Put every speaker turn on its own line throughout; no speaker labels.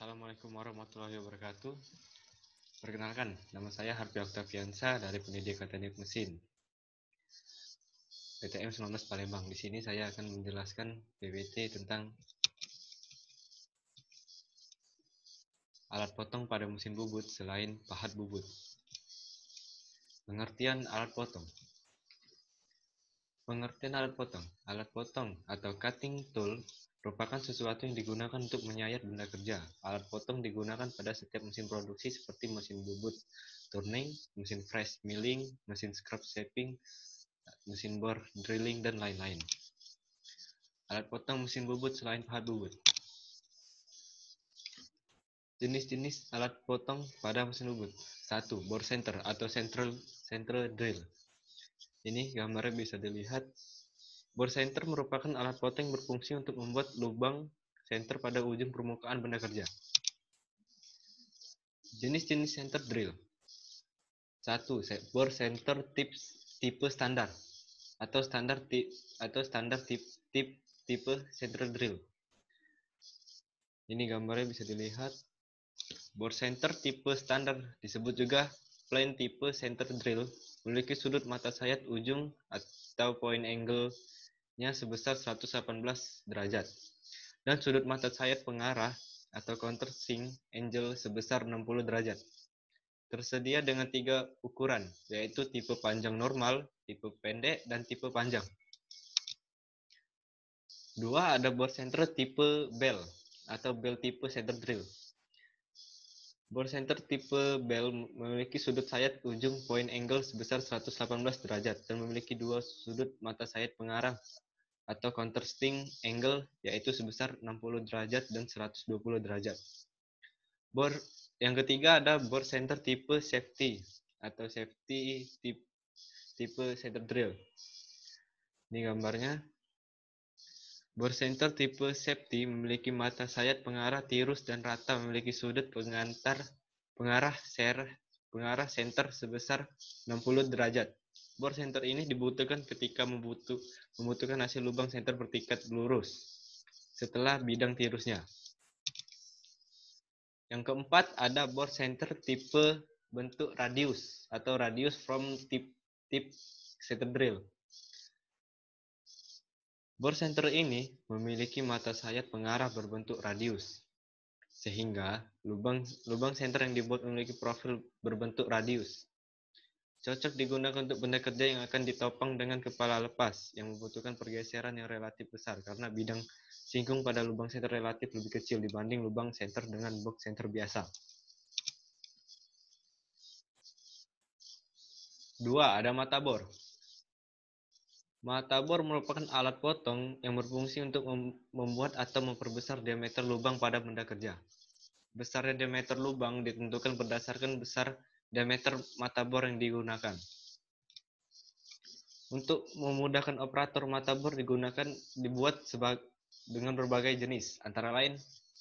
Assalamualaikum warahmatullahi wabarakatuh. Perkenalkan, nama saya Harfi Oktaviansa dari Pendidikan Teknik Mesin PTM 19 Palembang. Di sini saya akan menjelaskan PPT tentang alat potong pada mesin bubut selain pahat bubut. Pengertian alat potong. Pengertian alat potong. Alat potong atau cutting tool merupakan sesuatu yang digunakan untuk menyayat benda kerja. Alat potong digunakan pada setiap mesin produksi seperti mesin bubut turning, mesin fresh milling, mesin scrap shaping, mesin bor drilling, dan lain-lain. Alat potong mesin bubut selain pahat bubut. Jenis-jenis alat potong pada mesin bubut. 1. Bore center atau central drill. Ini gambarnya bisa dilihat. Bore center merupakan alat potong yang berfungsi untuk membuat lubang center pada ujung permukaan benda kerja. Jenis-jenis center drill. 1. Bore center tipe standar atau tipe center drill. Ini gambarnya bisa dilihat. Bore center tipe standar disebut juga plain tipe center drill memiliki sudut mata sayat ujung atau point angle-nya sebesar 118 derajat dan sudut mata sayat pengarah atau countersink angle sebesar 60 derajat. Tersedia dengan 3 ukuran, yaitu tipe panjang normal, tipe pendek, dan tipe panjang. 2. Ada bore center tipe bell atau bell tipe center drill. Bore center tipe bell memiliki sudut sayat ujung point angle sebesar 118 derajat dan memiliki 2 sudut mata sayat pengarah atau countersink angle yaitu sebesar 60 derajat dan 120 derajat. Yang ketiga ada bore center tipe safety atau safety tipe center drill. Ini gambarnya. Bore center tipe safety memiliki mata sayat pengarah tirus dan rata, memiliki sudut pengarah center sebesar 60 derajat. Bore center ini dibutuhkan ketika membutuhkan hasil lubang center bertingkat lurus setelah bidang tirusnya. Yang keempat ada bore center tipe bentuk radius atau radius from tip center drill. Bore center ini memiliki mata sayat pengarah berbentuk radius, sehingga lubang center yang dibuat memiliki profil berbentuk radius. Cocok digunakan untuk benda kerja yang akan ditopang dengan kepala lepas, yang membutuhkan pergeseran yang relatif besar, karena bidang singkung pada lubang center relatif lebih kecil dibanding lubang center dengan box center biasa. 2. Ada mata bor. Mata bor merupakan alat potong yang berfungsi untuk membuat atau memperbesar diameter lubang pada benda kerja. Besarnya diameter lubang ditentukan berdasarkan besar diameter mata bor yang digunakan. Untuk memudahkan operator, mata bor dibuat dengan berbagai jenis, antara lain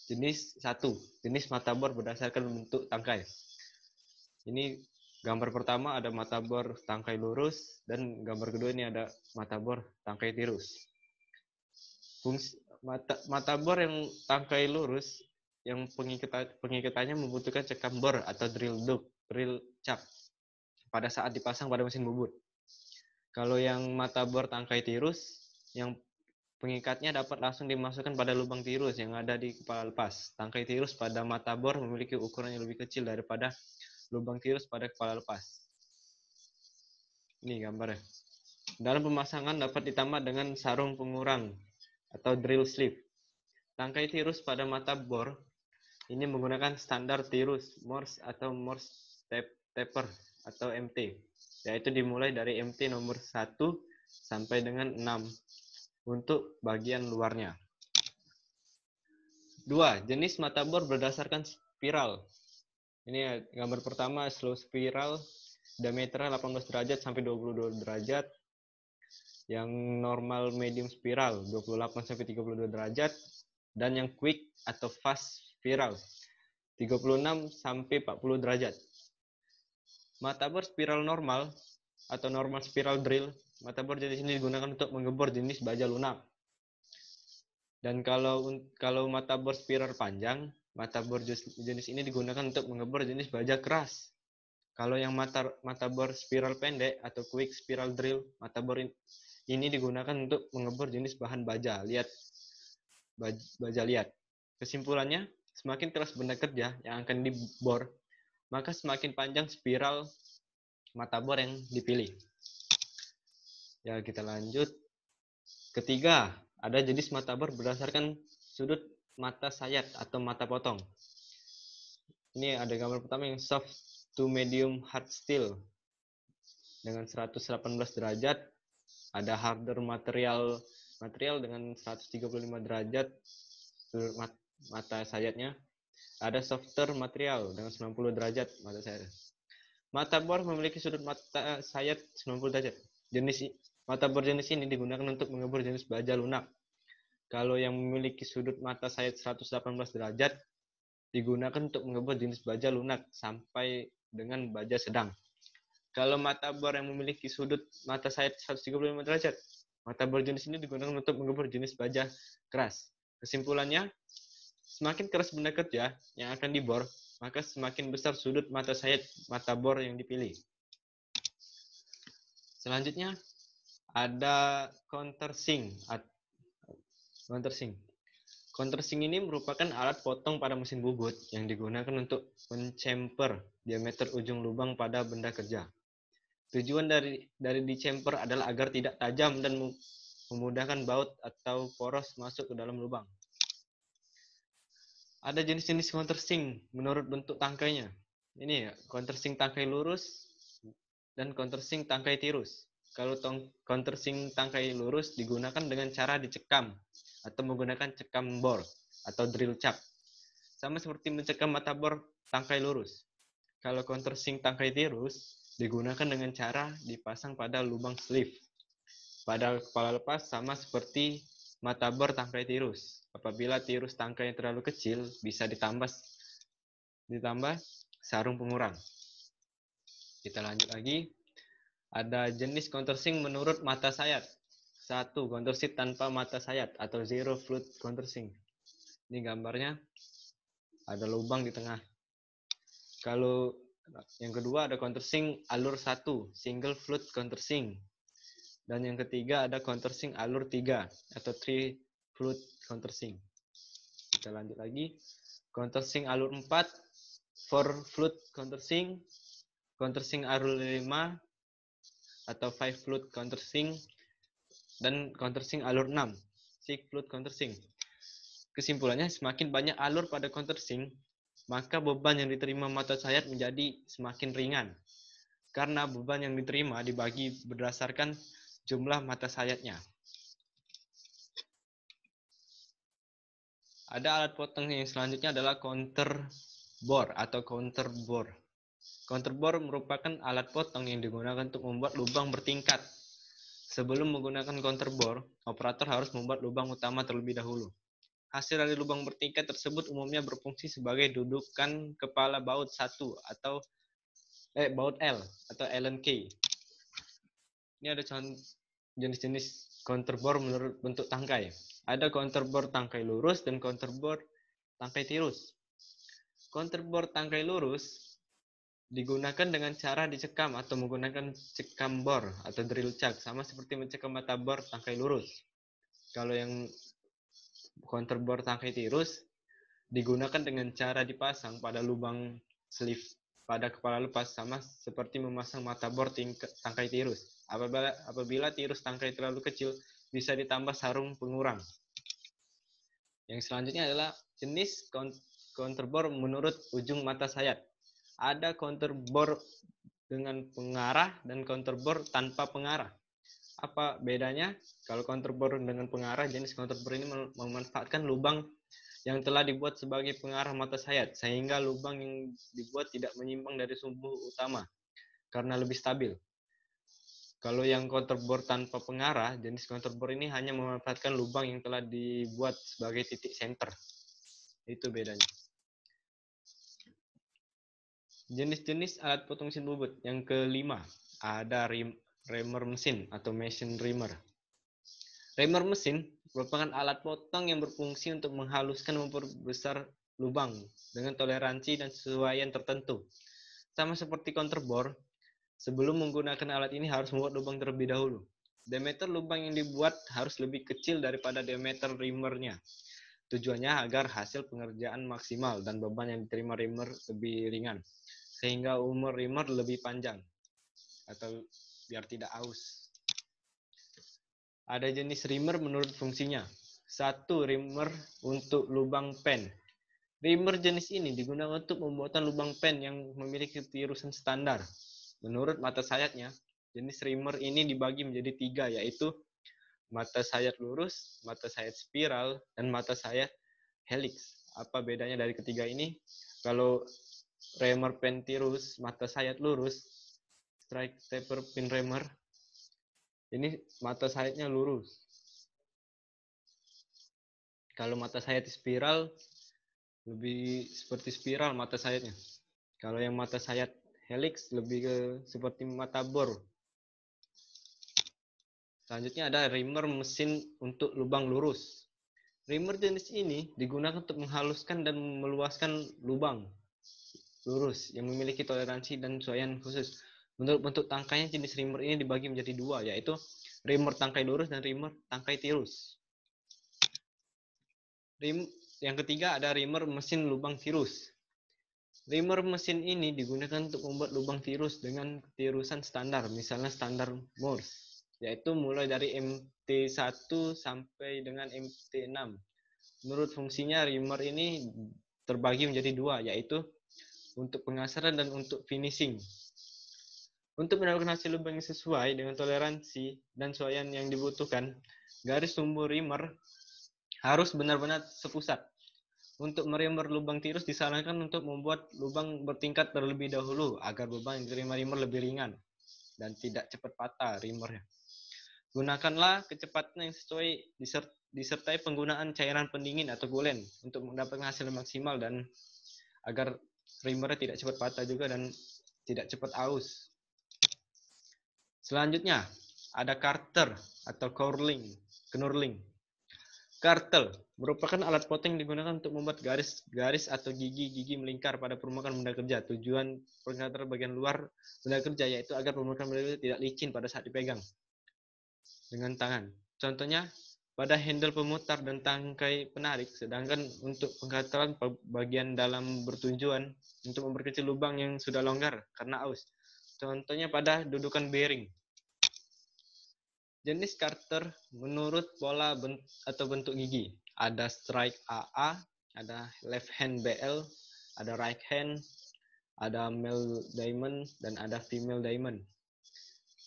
jenis 1, jenis mata bor berdasarkan bentuk tangkai. Ini gambar pertama ada mata bor tangkai lurus, dan gambar kedua ini ada mata bor tangkai tirus. Mata bor yang tangkai lurus, yang pengikatannya membutuhkan cekam bor atau drill cap pada saat dipasang pada mesin bubut. Kalau yang mata bor tangkai tirus, yang pengikatnya dapat langsung dimasukkan pada lubang tirus yang ada di kepala lepas. Tangkai tirus pada mata bor memiliki ukuran yang lebih kecil daripada lubang tirus pada kepala lepas. Ini gambarnya. Dalam pemasangan dapat ditambah dengan sarung pengurang atau drill sleeve. Tangkai tirus pada mata bor ini menggunakan standar tirus Morse atau Morse taper atau MT, yaitu dimulai dari MT nomor 1 sampai dengan 6 untuk bagian luarnya. 2. Jenis mata bor berdasarkan spiral. Ini gambar pertama, slow spiral, diameternya 18 derajat sampai 22 derajat. Yang normal medium spiral, 28 sampai 32 derajat. Dan yang quick atau fast spiral, 36 sampai 40 derajat. Mata bor spiral normal atau normal spiral drill, mata bor jenis ini digunakan untuk menggebor jenis baja lunak. Dan kalau mata bor spiral panjang, Mata bor jenis ini digunakan untuk mengebor jenis baja keras. Kalau yang mata bor spiral pendek atau quick spiral drill, mata bor ini digunakan untuk mengebor jenis bahan baja liat. Kesimpulannya, semakin keras benda kerja yang akan dibor, maka semakin panjang spiral mata bor yang dipilih. Ya, kita lanjut. Ketiga, ada jenis mata bor berdasarkan sudut mata sayat atau mata potong. Ini ada gambar pertama yang soft to medium hard steel dengan 118 derajat. Ada harder material dengan 135 derajat sudut mata sayatnya. Ada softer material dengan 90 derajat mata sayat. Mata bor memiliki sudut mata sayat 90 derajat. Mata bor jenis ini digunakan untuk mengebor jenis baja lunak. Kalau yang memiliki sudut mata sayat 118 derajat digunakan untuk mengebor jenis baja lunak sampai dengan baja sedang. Kalau mata bor yang memiliki sudut mata sayat 135 derajat, mata bor jenis ini digunakan untuk mengebor jenis baja keras. Kesimpulannya, semakin keras benda kerja yang akan dibor, maka semakin besar sudut mata sayat mata bor yang dipilih. Selanjutnya, ada countersink. Countersink ini merupakan alat potong pada mesin bubut yang digunakan untuk mencemper diameter ujung lubang pada benda kerja. Tujuan dari dicemper adalah agar tidak tajam dan memudahkan baut atau poros masuk ke dalam lubang. Ada jenis-jenis countersink menurut bentuk tangkainya. Ini ya, countersink tangkai lurus dan countersink tangkai tirus. Kalau countersink tangkai lurus digunakan dengan cara dicekam atau menggunakan cekam bor atau drill cap. Sama seperti mencekam mata bor tangkai lurus. Kalau countersink tangkai tirus digunakan dengan cara dipasang pada lubang sleeve. Pada kepala lepas sama seperti mata bor tangkai tirus. Apabila tirus tangkai yang terlalu kecil bisa ditambah sarung pengurang. Kita lanjut lagi. Ada jenis countersink menurut mata sayat. 1. Countersink tanpa mata sayat atau zero float countersink. Ini gambarnya ada lubang di tengah. Kalau yang kedua ada countersink alur 1, single float countersink. Dan yang ketiga ada countersink alur 3 atau 3 float countersink. Kita lanjut lagi. Countersink alur 4, 4 float countersink. Countersink alur 5 atau 5 float countersink. Dan countersink alur 6, 6 float countersink. Kesimpulannya, semakin banyak alur pada countersink, maka beban yang diterima mata sayat menjadi semakin ringan. Karena beban yang diterima dibagi berdasarkan jumlah mata sayatnya. Ada alat potong yang selanjutnya adalah counter bor atau counter bor. Counter bor merupakan alat potong yang digunakan untuk membuat lubang bertingkat. Sebelum menggunakan counter bor, operator harus membuat lubang utama terlebih dahulu. Hasil dari lubang bertingkat tersebut umumnya berfungsi sebagai dudukan kepala baut 1 atau baut L atau Allen key. Ini ada jenis-jenis counter bor menurut bentuk tangkai. Ada counter bor tangkai lurus dan counter bor tangkai tirus. Counter bor tangkai lurus digunakan dengan cara dicekam atau menggunakan cekam bor atau drill chuck, sama seperti mencekam mata bor tangkai lurus. Kalau yang counter bor tangkai tirus digunakan dengan cara dipasang pada lubang sleeve pada kepala lepas, sama seperti memasang mata bor tangkai tirus. Apabila tirus tangkai terlalu kecil, bisa ditambah sarung pengurang. Yang selanjutnya adalah jenis counter bor menurut ujung mata sayat. Ada counter bor dengan pengarah dan counter bor tanpa pengarah. Apa bedanya? Kalau counter bor dengan pengarah, jenis counter bor ini memanfaatkan lubang yang telah dibuat sebagai pengarah mata sayat, sehingga lubang yang dibuat tidak menyimpang dari sumbu utama karena lebih stabil. Kalau yang counter bor tanpa pengarah, jenis counter bor ini hanya memanfaatkan lubang yang telah dibuat sebagai titik center. Itu bedanya. Jenis-jenis alat potong mesin bubut. Yang kelima, ada reamer mesin atau machine reamer. Reamer mesin merupakan alat potong yang berfungsi untuk menghaluskan memperbesar lubang dengan toleransi dan sesuaian tertentu. Sama seperti counterbore, sebelum menggunakan alat ini harus membuat lubang terlebih dahulu. Diameter lubang yang dibuat harus lebih kecil daripada diameter rimmernya. Tujuannya agar hasil pengerjaan maksimal dan beban yang diterima rimmer lebih ringan, sehingga umur rimmer lebih panjang atau biar tidak aus. Ada jenis rimmer menurut fungsinya. 1. Rimmer untuk lubang pen. Rimmer jenis ini digunakan untuk pembuatan lubang pen yang memiliki tirusan standar. Menurut mata sayapnya, jenis rimmer ini dibagi menjadi 3, yaitu mata sayap lurus, mata sayap spiral, dan mata sayap helix. Apa bedanya dari ketiga ini? Kalau rimmer pen tirus, mata sayap lurus, strike taper pin rimmer, ini mata sayapnya lurus. Kalau mata sayap spiral, lebih seperti spiral mata sayapnya. Kalau yang mata sayap helix, lebih ke seperti mata bor. Selanjutnya ada rimmer mesin untuk lubang lurus. Rimmer jenis ini digunakan untuk menghaluskan dan meluaskan lubang lurus yang memiliki toleransi dan sesuaian khusus. Menurut bentuk tangkainya, jenis rimmer ini dibagi menjadi 2, yaitu rimmer tangkai lurus dan rimmer tangkai tirus. Yang ketiga ada rimmer mesin lubang tirus. Rimmer mesin ini digunakan untuk membuat lubang tirus dengan tirusan standar, misalnya standar Morse, yaitu mulai dari MT1 sampai dengan MT6. Menurut fungsinya, rimmer ini terbagi menjadi 2, yaitu untuk pengasaran dan untuk finishing. Untuk mendapatkan hasil lubang yang sesuai dengan toleransi dan sesuaian yang dibutuhkan, garis sumbu rimmer harus benar-benar sepusat. Untuk merimmer lubang tirus disarankan untuk membuat lubang bertingkat terlebih dahulu agar beban yang diterima rimmer lebih ringan dan tidak cepat patah rimmernya. Gunakanlah kecepatan yang sesuai disertai penggunaan cairan pendingin atau coolant untuk mendapatkan hasil maksimal dan agar rimmernya tidak cepat patah juga dan tidak cepat aus. Selanjutnya ada carter atau knurling. Kartel merupakan alat poteng yang digunakan untuk membuat garis-garis atau gigi-gigi melingkar pada permukaan benda kerja. Tujuan pengaturan bagian luar benda kerja yaitu agar permukaan benda kerja tidak licin pada saat dipegang dengan tangan. Contohnya pada handle pemutar dan tangkai penarik. Sedangkan untuk pengaturan bagian dalam bertujuan untuk memperkecil lubang yang sudah longgar karena aus. Contohnya pada dudukan bearing. Jenis karter menurut pola atau bentuk gigi. Ada strike AA, ada left hand BL, ada right hand, ada male diamond, dan ada female diamond.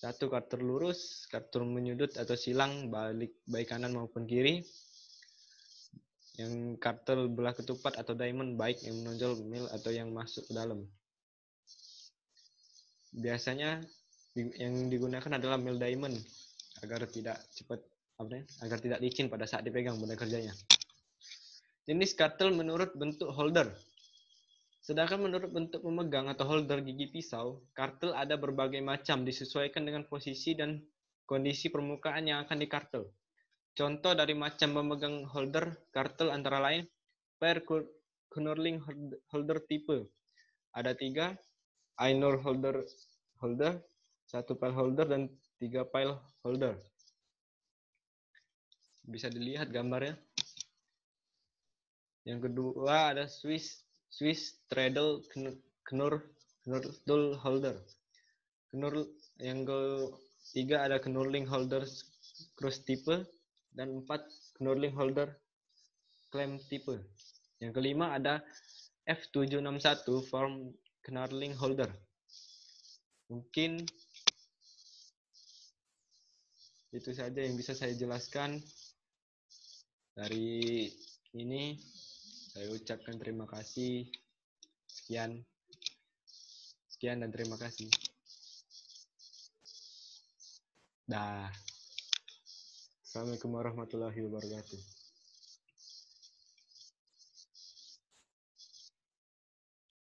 1. Karter lurus, karter menyudut atau silang balik baik kanan maupun kiri. Yang karter belah ketupat atau diamond baik yang menonjol male atau yang masuk ke dalam. Biasanya yang digunakan adalah male diamond agar tidak cepat agar tidak licin pada saat dipegang benda kerjanya. Jenis kartel menurut bentuk holder. Sedangkan menurut bentuk pemegang atau holder gigi pisau, kartel ada berbagai macam disesuaikan dengan posisi dan kondisi permukaan yang akan dikartel. Contoh dari macam pemegang holder kartel antara lain pair knurling holder tipe. Ada 3, Einor holder, 1 pile holder, dan 3 pile holder. Bisa dilihat gambarnya. Yang kedua ada Swiss straddle knurl holder. Yang ketiga ada knurling holder cross tipe, dan 4 knurling holder clamp tipe. Yang kelima ada F761 form knurling holder. Mungkin itu saja yang bisa saya jelaskan. Dari ini saya ucapkan terima kasih. Sekian dan terima kasih. Dah. Assalamualaikum warahmatullahi wabarakatuh.